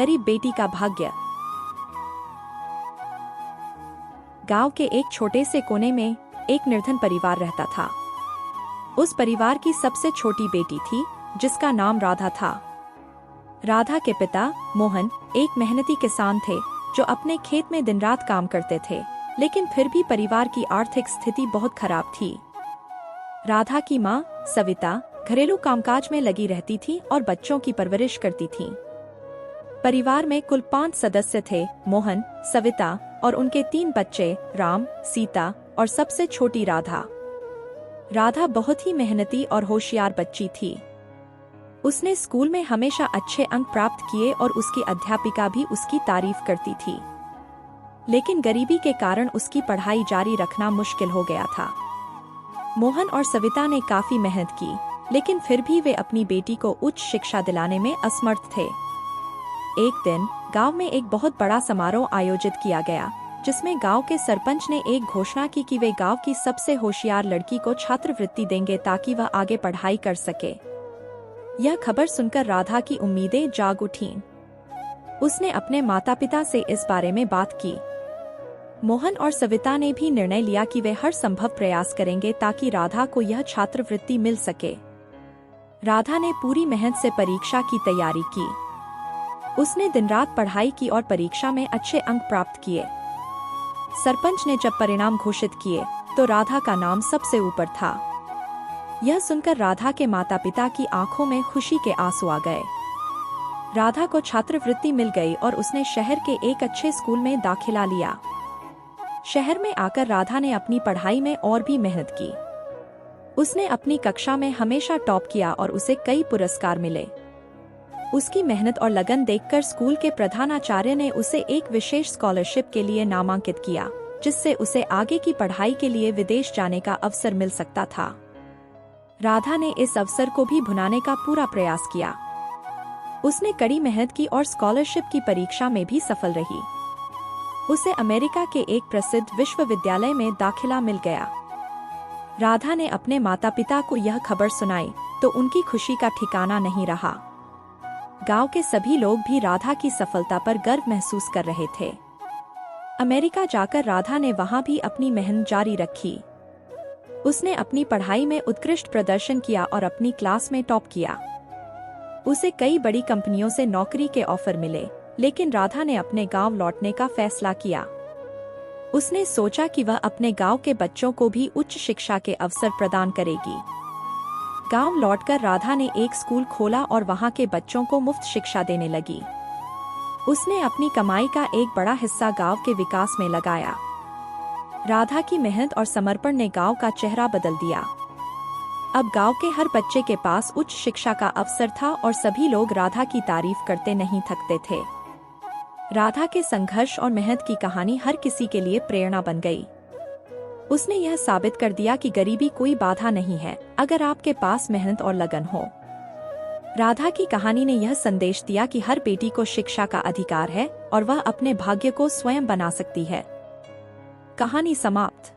गरीब बेटी का भाग्य। गांव के एक छोटे से कोने में एक निर्धन परिवार रहता था। उस परिवार की सबसे छोटी बेटी थी जिसका नाम राधा था। राधा के पिता मोहन एक मेहनती किसान थे जो अपने खेत में दिन रात काम करते थे, लेकिन फिर भी परिवार की आर्थिक स्थिति बहुत खराब थी। राधा की माँ सविता घरेलू कामकाज में लगी रहती थी और बच्चों की परवरिश करती थी। परिवार में कुल 5 सदस्य थे, मोहन, सविता और उनके 3 बच्चे राम, सीता और सबसे छोटी राधा। राधा बहुत ही मेहनती और होशियार बच्ची थी। उसने स्कूल में हमेशा अच्छे अंक प्राप्त किए और उसकी अध्यापिका भी उसकी तारीफ करती थी। लेकिन गरीबी के कारण उसकी पढ़ाई जारी रखना मुश्किल हो गया था। मोहन और सविता ने काफी मेहनत की, लेकिन फिर भी वे अपनी बेटी को उच्च शिक्षा दिलाने में असमर्थ थे। एक दिन गांव में एक बहुत बड़ा समारोह आयोजित किया गया, जिसमें गांव के सरपंच ने एक घोषणा की कि वे गांव की सबसे होशियार लड़की को छात्रवृत्ति देंगे ताकि वह आगे पढ़ाई कर सके। यह खबर सुनकर राधा की उम्मीदें जाग उठीं। उसने अपने माता पिता से इस बारे में बात की। मोहन और सविता ने भी निर्णय लिया कि वे हर संभव प्रयास करेंगे ताकि राधा को यह छात्रवृत्ति मिल सके। राधा ने पूरी मेहनत से परीक्षा की तैयारी की। उसने दिन रात पढ़ाई की और परीक्षा में अच्छे अंक प्राप्त किए। सरपंच ने जब परिणाम घोषित किए तो राधा का नाम सबसे ऊपर था। यह सुनकर राधा के माता पिता की आंखों में खुशी के आंसू आ गए। राधा को छात्रवृत्ति मिल गई और उसने शहर के एक अच्छे स्कूल में दाखिला लिया। शहर में आकर राधा ने अपनी पढ़ाई में और भी मेहनत की। उसने अपनी कक्षा में हमेशा टॉप किया और उसे कई पुरस्कार मिले। उसकी मेहनत और लगन देखकर स्कूल के प्रधानाचार्य ने उसे एक विशेष स्कॉलरशिप के लिए नामांकित किया, जिससे उसे आगे की पढ़ाई के लिए विदेश जाने का अवसर मिल सकता था। राधा ने इस अवसर को भी भुनाने का पूरा प्रयास किया। उसने कड़ी मेहनत की और स्कॉलरशिप की परीक्षा में भी सफल रही। उसे अमेरिका के एक प्रसिद्ध विश्वविद्यालय में दाखिला मिल गया। राधा ने अपने माता पिता को यह खबर सुनाई तो उनकी खुशी का ठिकाना नहीं रहा। गांव के सभी लोग भी राधा की सफलता पर गर्व महसूस कर रहे थे। अमेरिका जाकर राधा ने वहां भी अपनी मेहनत जारी रखी। उसने अपनी पढ़ाई में उत्कृष्ट प्रदर्शन किया और अपनी क्लास में टॉप किया। उसे कई बड़ी कंपनियों से नौकरी के ऑफर मिले, लेकिन राधा ने अपने गांव लौटने का फैसला किया। उसने सोचा कि वह अपने गांव के बच्चों को भी उच्च शिक्षा के अवसर प्रदान करेगी। गांव लौटकर राधा ने एक स्कूल खोला और वहां के बच्चों को मुफ्त शिक्षा देने लगी। उसने अपनी कमाई का एक बड़ा हिस्सा गांव के विकास में लगाया। राधा की मेहनत और समर्पण ने गांव का चेहरा बदल दिया। अब गांव के हर बच्चे के पास उच्च शिक्षा का अवसर था और सभी लोग राधा की तारीफ करते नहीं थकते थे। राधा के संघर्ष और मेहनत की कहानी हर किसी के लिए प्रेरणा बन गई। उसने यह साबित कर दिया कि गरीबी कोई बाधा नहीं है, अगर आपके पास मेहनत और लगन हो। राधा की कहानी ने यह संदेश दिया कि हर बेटी को शिक्षा का अधिकार है और वह अपने भाग्य को स्वयं बना सकती है। कहानी समाप्त।